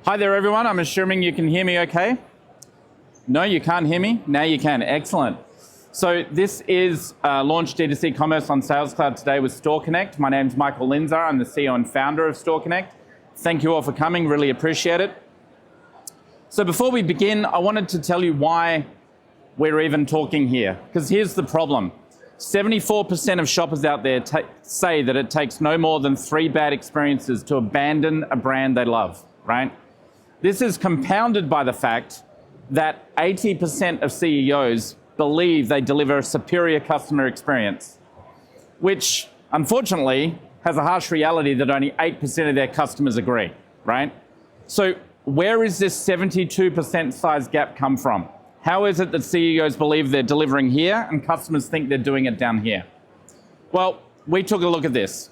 Hi there, everyone. I'm assuming you can hear me okay. No, you can't hear me? Now you can. Excellent. So this is Launch D2C Commerce on Sales Cloud today with StoreConnect. My name's Mikel Lindsaar. I'm the CEO and founder of StoreConnect. Thank you all for coming. Really appreciate it. So before we begin, I wanted to tell you why we're even talking here. Because here's the problem. 74% of shoppers out there say that it takes no more than 3 bad experiences to abandon a brand they love, right? This is compounded by the fact that 80% of CEOs believe they deliver a superior customer experience, which unfortunately has a harsh reality that only 8% of their customers agree, right? So where is this 72% size gap come from? How is it that CEOs believe they're delivering here and customers think they're doing it down here? Well, we took a look at this.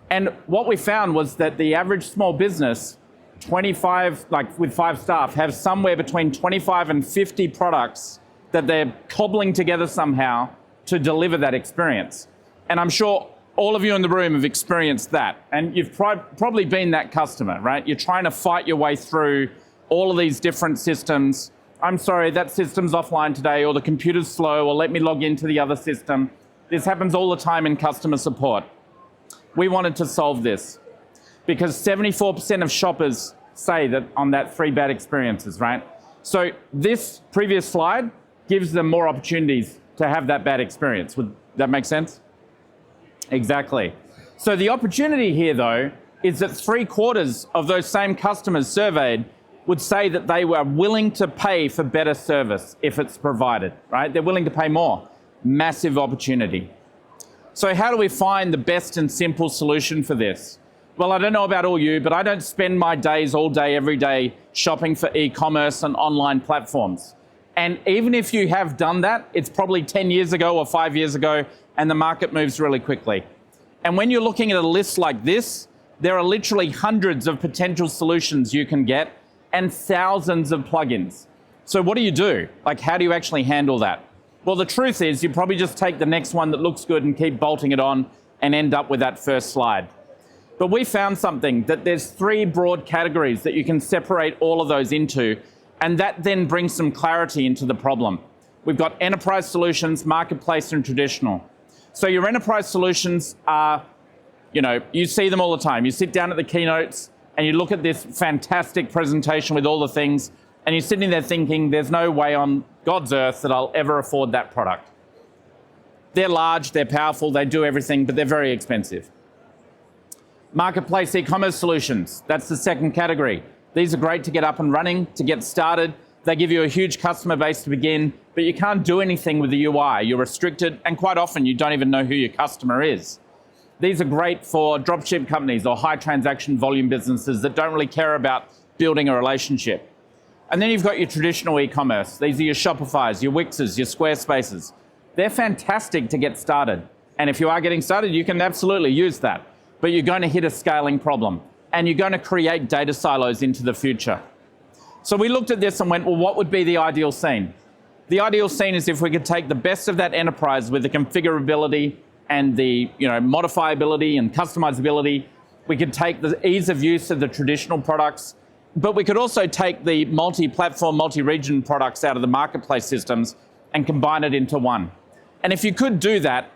And what we found was that the average small business, 25, with 5 staff, have somewhere between 25 and 50 products that they're cobbling together somehow to deliver that experience. And I'm sure all of you in the room have experienced that. And you've probably been that customer, right? You're trying to fight your way through all of these different systems. I'm sorry, that system's offline today, or the computer's slow, or let me log into the other system. This happens all the time in customer support. We wanted to solve this because 74% of shoppers say that on that 3 bad experiences, right? So this previous slide gives them more opportunities to have that bad experience. Would that make sense? Exactly. So the opportunity here, though, is that 3/4 of those same customers surveyed would say that they were willing to pay for better service if it's provided, right? They're willing to pay more. Massive opportunity. So how do we find the best and simple solution for this? Well, I don't know about all you, but I don't spend my days all day, every day, shopping for e-commerce and online platforms. And even if you have done that, it's probably 10 years ago or 5 years ago, and the market moves really quickly. And when you're looking at a list like this, there are literally hundreds of potential solutions you can get and thousands of plugins. So what do you do? How do you actually handle that? Well, the truth is you probably just take the next one that looks good and keep bolting it on and end up with that first slide. But we found something, that there's 3 broad categories that you can separate all of those into, and that then brings some clarity into the problem. We've got enterprise solutions, marketplace, and traditional. So your enterprise solutions are, you see them all the time. You sit down at the keynotes and you look at this fantastic presentation with all the things, and you're sitting there thinking, there's no way on God's earth that I'll ever afford that product. They're large, they're powerful, they do everything, but they're very expensive. Marketplace e-commerce solutions, that's the second category. These are great to get up and running, to get started. They give you a huge customer base to begin, but you can't do anything with the UI. You're restricted, and quite often you don't even know who your customer is. These are great for dropship companies or high transaction volume businesses that don't really care about building a relationship. And then you've got your traditional e-commerce. These are your Shopifys, your Wixes, your Squarespaces. They're fantastic to get started. And if you are getting started, you can absolutely use that. But you're going to hit a scaling problem, and you're going to create data silos into the future. So we looked at this and went, well, what would be the ideal scene? The ideal scene is if we could take the best of that enterprise with the configurability and the modifiability and customizability. We could take the ease of use of the traditional products, but we could also take the multi-platform, multi-region products out of the marketplace systems and combine it into one. And if you could do that,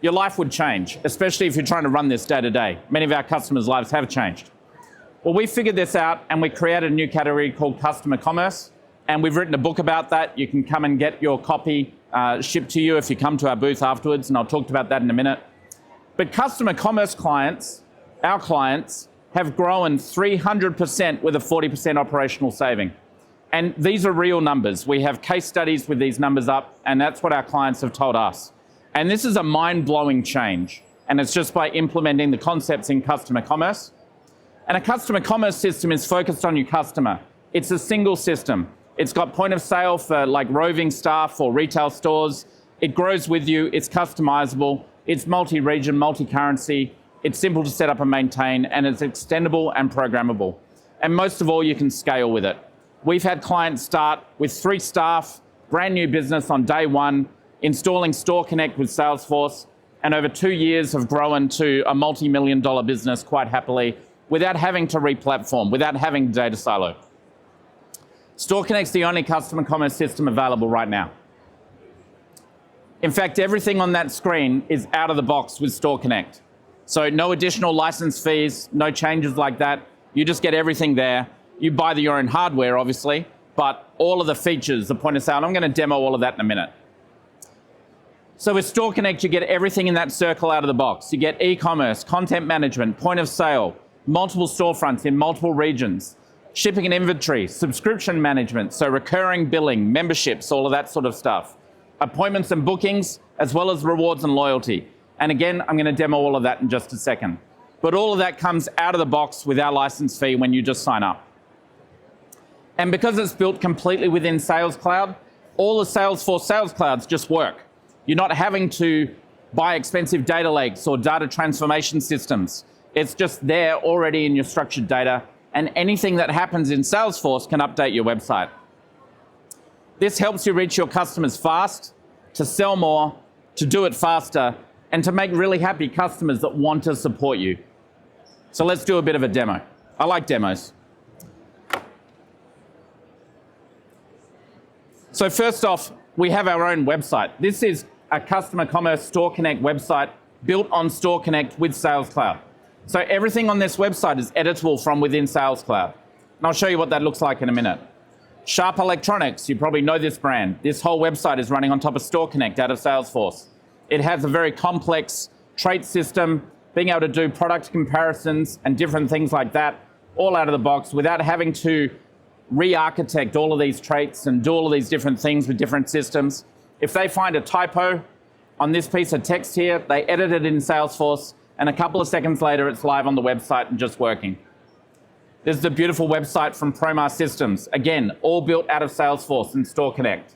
your life would change, especially if you're trying to run this day to day. Many of our customers' lives have changed. Well, we figured this out and we created a new category called customer commerce. And we've written a book about that. You can come and get your copy shipped to you if you come to our booth afterwards, and I'll talk about that in a minute. But customer commerce clients, our clients, have grown 300% with a 40% operational saving. And these are real numbers. We have case studies with these numbers up, and that's what our clients have told us. And this is a mind-blowing change. And it's just by implementing the concepts in customer commerce. And a customer commerce system is focused on your customer. It's a single system. It's got point of sale for roving staff or retail stores. It grows with you. It's customizable. It's multi-region, multi-currency. It's simple to set up and maintain, and it's extendable and programmable. And most of all, you can scale with it. We've had clients start with 3 staff, brand new business on day 1, installing StoreConnect with Salesforce, and over 2 years have grown to a multi-million-dollar business quite happily without having to re-platform, without having data silo. StoreConnect's the only customer commerce system available right now. In fact, everything on that screen is out of the box with StoreConnect. So no additional license fees, no changes like that. You just get everything there. You buy your own hardware, obviously, but all of the features, the point of sale, I'm going to demo all of that in a minute. So with StoreConnect, you get everything in that circle out of the box. You get e-commerce, content management, point of sale, multiple storefronts in multiple regions, shipping and inventory, subscription management, so recurring billing, memberships, all of that sort of stuff, appointments and bookings, as well as rewards and loyalty. And again, I'm going to demo all of that in just a second. But all of that comes out of the box with our license fee when you just sign up. And because it's built completely within Sales Cloud, all the Salesforce Sales Clouds just work. You're not having to buy expensive data lakes or data transformation systems. It's just there already in your structured data, and anything that happens in Salesforce can update your website. This helps you reach your customers fast, to sell more, to do it faster, and to make really happy customers that want to support you. So let's do a bit of a demo. I like demos. So first off, we have our own website. This is a customer commerce StoreConnect website built on StoreConnect with Sales Cloud. So everything on this website is editable from within Sales Cloud. And I'll show you what that looks like in a minute. Sharp Electronics, you probably know this brand. This whole website is running on top of StoreConnect out of Salesforce. It has a very complex trait system, being able to do product comparisons and different things like that, all out of the box without having to re-architect all of these traits and do all of these different things with different systems. If they find a typo on this piece of text here, they edit it in Salesforce, and a couple of seconds later, it's live on the website and just working. This is a beautiful website from Promar Systems. Again, all built out of Salesforce and StoreConnect.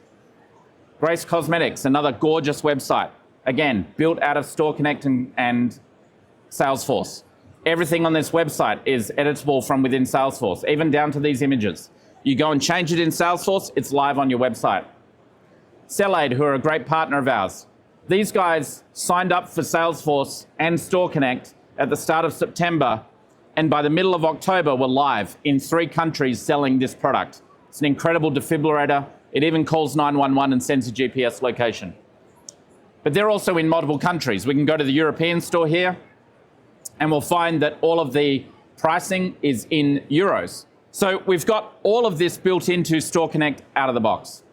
Grace Cosmetics, another gorgeous website. Again, built out of StoreConnect and Salesforce. Everything on this website is editable from within Salesforce, even down to these images. You go and change it in Salesforce, it's live on your website. Cellade, who are a great partner of ours. These guys signed up for Salesforce and StoreConnect at the start of September, and by the middle of October were live in 3 countries selling this product. It's an incredible defibrillator. It even calls 911 and sends a GPS location. But they're also in multiple countries. We can go to the European store here, and we'll find that all of the pricing is in euros. So we've got all of this built into StoreConnect out of the box.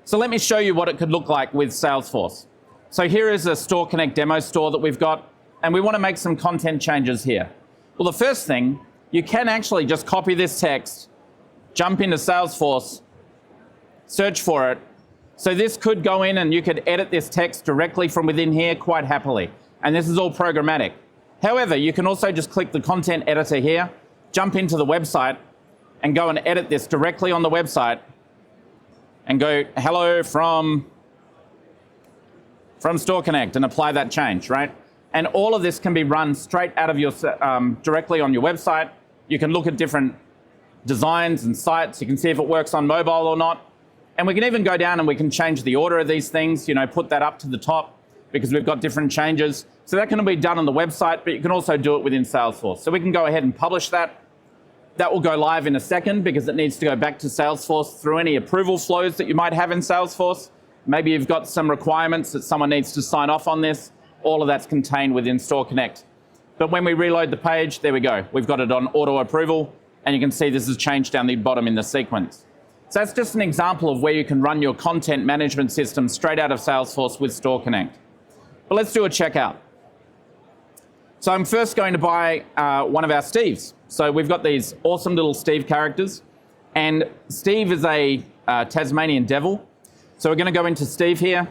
So let me show you what it could look like with Salesforce. So here is a StoreConnect demo store that we've got, and we want to make some content changes here. Well, the first thing, you can actually just copy this text, jump into Salesforce, search for it. So this could go in and you could edit this text directly from within here quite happily. And this is all programmatic. However, you can also just click the content editor here, jump into the website, and go and edit this directly on the website, and go, hello from StoreConnect, and apply that change, right? And all of this can be run straight out of your, directly on your website. You can look at different designs and sites. You can see if it works on mobile or not. And we can even go down and we can change the order of these things, put that up to the top because we've got different changes. So that can be done on the website, but you can also do it within Salesforce. So we can go ahead and publish that. That will go live in a second because it needs to go back to Salesforce through any approval flows that you might have in Salesforce. Maybe you've got some requirements that someone needs to sign off on this. All of that's contained within StoreConnect. But when we reload the page, there we go. We've got it on auto approval, and you can see this has changed down the bottom in the sequence. So that's just an example of where you can run your content management system straight out of Salesforce with StoreConnect. But let's do a checkout. So I'm first going to buy one of our Steves. So we've got these awesome little Steve characters, and Steve is a Tasmanian devil. So we're going to go into Steve here.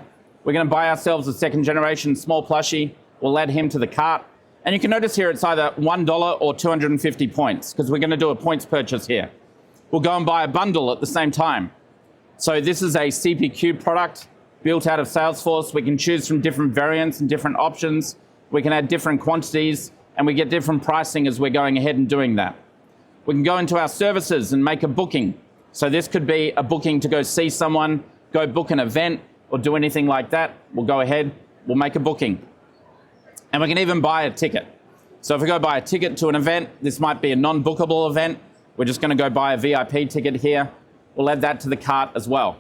We're going to buy ourselves a 2nd generation small plushie. We'll add him to the cart. And you can notice here it's either $1 or 250 points because we're going to do a points purchase here. We'll go and buy a bundle at the same time. So this is a CPQ product built out of Salesforce. We can choose from different variants and different options. We can add different quantities, and we get different pricing as we're going ahead and doing that. We can go into our services and make a booking. So this could be a booking to go see someone, go book an event, or do anything like that. We'll go ahead, we'll make a booking. And we can even buy a ticket. So if we go buy a ticket to an event, this might be a non-bookable event. We're just going to go buy a VIP ticket here. We'll add that to the cart as well.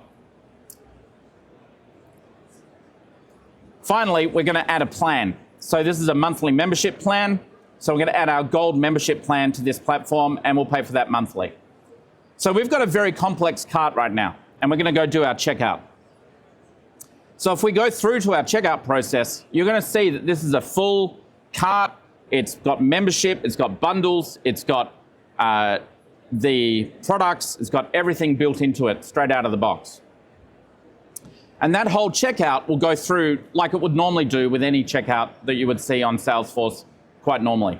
Finally, we're going to add a plan. So this is a monthly membership plan. So we're going to add our gold membership plan to this platform, and we'll pay for that monthly. So we've got a very complex cart right now, and we're going to go do our checkout. So if we go through to our checkout process, you're going to see that this is a full cart. It's got membership, it's got bundles, it's got the products, it's got everything built into it straight out of the box. And that whole checkout will go through like it would normally do with any checkout that you would see on Salesforce quite normally.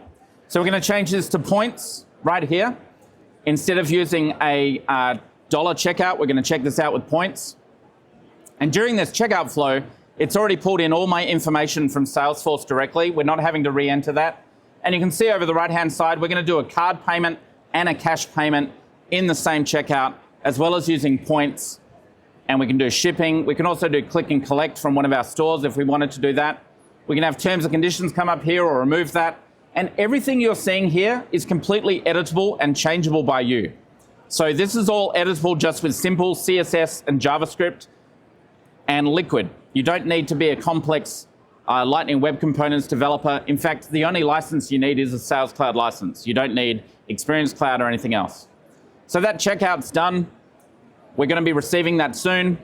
So we're going to change this to points right here. Instead of using a dollar checkout, we're going to check this out with points. And during this checkout flow, it's already pulled in all my information from Salesforce directly. We're not having to re-enter that. And you can see over the right-hand side, we're going to do a card payment and a cash payment in the same checkout, as well as using points. And we can do shipping. We can also do click and collect from one of our stores if we wanted to do that. We can have terms and conditions come up here or remove that. And everything you're seeing here is completely editable and changeable by you. So this is all editable just with simple CSS and JavaScript and Liquid. You don't need to be a complex Lightning Web Components developer. In fact, the only license you need is a Sales Cloud license. You don't need Experience Cloud or anything else. So that checkout's done. We're going to be receiving that soon.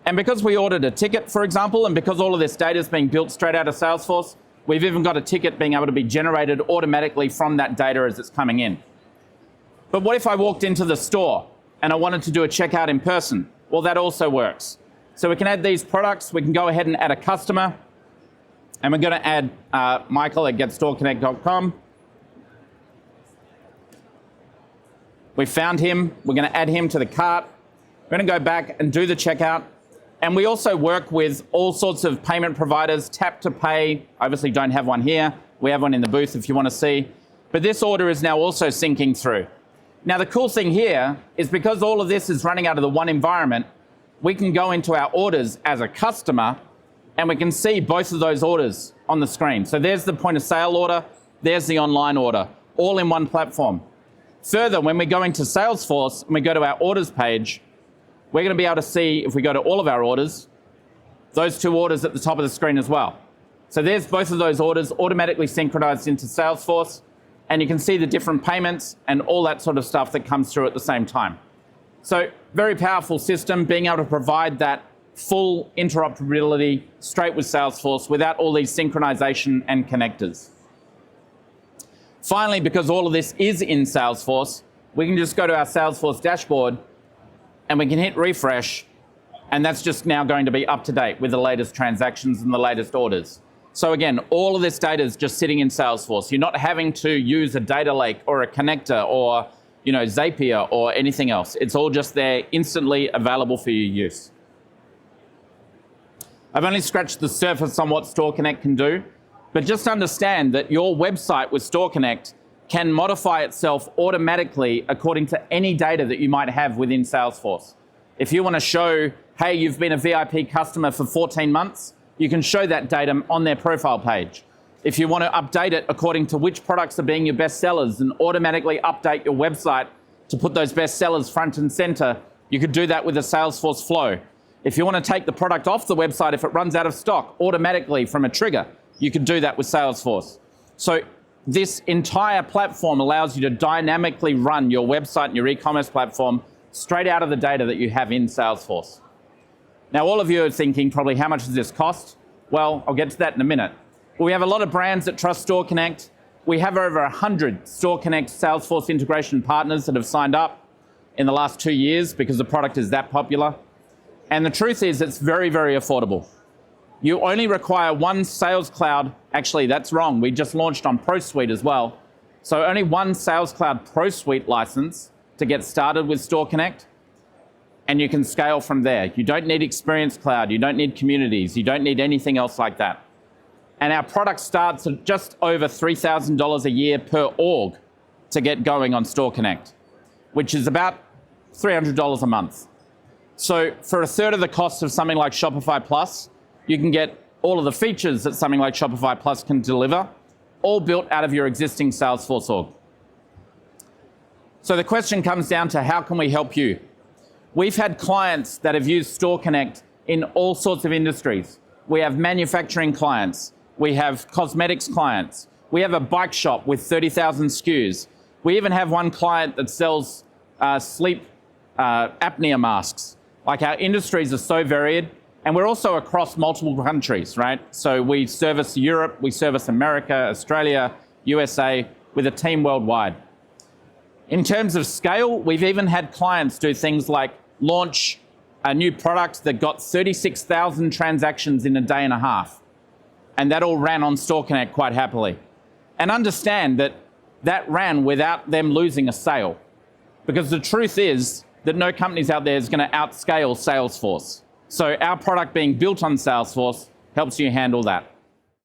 And because we ordered a ticket, for example, and because all of this data is being built straight out of Salesforce, we've even got a ticket being able to be generated automatically from that data as it's coming in. But what if I walked into the store and I wanted to do a checkout in person? Well, that also works. So we can add these products. We can go ahead and add a customer. And we're going to add Mikel at getstoreconnect.com. We found him. We're going to add him to the cart. We're going to go back and do the checkout. And we also work with all sorts of payment providers, tap to pay. Obviously don't have one here. We have one in the booth if you want to see. But this order is now also syncing through. Now the cool thing here is because all of this is running out of the one environment, we can go into our orders as a customer and we can see both of those orders on the screen. So there's the point of sale order, there's the online order, all in one platform. Further, when we go into Salesforce and we go to our orders page, we're going to be able to see, if we go to all of our orders, those two orders at the top of the screen as well. So there's both of those orders automatically synchronized into Salesforce, and you can see the different payments and all that sort of stuff that comes through at the same time. So very powerful system, being able to provide that full interoperability straight with Salesforce without all these synchronization and connectors. Finally, because all of this is in Salesforce, we can just go to our Salesforce dashboard and we can hit refresh, and that's just now going to be up to date with the latest transactions and the latest orders. So again, all of this data is just sitting in Salesforce. You're not having to use a data lake or a connector or Zapier or anything else. It's all just there, instantly available for your use. I've only scratched the surface on what StoreConnect can do, but just understand that your website with StoreConnect can modify itself automatically according to any data that you might have within Salesforce. If you want to show, hey, you've been a VIP customer for 14 months, you can show that data on their profile page. If you want to update it according to which products are being your best sellers and automatically update your website to put those best sellers front and center, you could do that with a Salesforce flow. If you want to take the product off the website if it runs out of stock automatically from a trigger, you could do that with Salesforce. So this entire platform allows you to dynamically run your website and your e-commerce platform straight out of the data that you have in Salesforce. Now, all of you are thinking probably, how much does this cost? Well, I'll get to that in a minute. We have a lot of brands that trust StoreConnect. We have over 100 StoreConnect Salesforce integration partners that have signed up in the last 2 years because the product is that popular. And the truth is it's very, very affordable. You only require one Sales Cloud. Actually, that's wrong. We just launched on Pro Suite as well. So only one Sales Cloud Pro Suite license to get started with StoreConnect, and you can scale from there. You don't need Experience Cloud. You don't need communities. You don't need anything else like that. And our product starts at just over $3,000 a year per org to get going on StoreConnect, which is about $300 a month. So for a third of the cost of something like Shopify Plus, you can get all of the features that something like Shopify Plus can deliver, all built out of your existing Salesforce org. So the question comes down to how can we help you? We've had clients that have used StoreConnect in all sorts of industries. We have manufacturing clients. We have cosmetics clients. We have a bike shop with 30,000 SKUs. We even have one client that sells sleep apnea masks. Like, our industries are so varied, and we're also across multiple countries, right? So we service Europe, we service America, Australia, USA, with a team worldwide. In terms of scale, we've even had clients do things like launch a new product that got 36,000 transactions in a day and a half. And that all ran on StoreConnect quite happily. And understand that that ran without them losing a sale. Because the truth is that no companies out there is going to outscale Salesforce. So our product being built on Salesforce helps you handle that.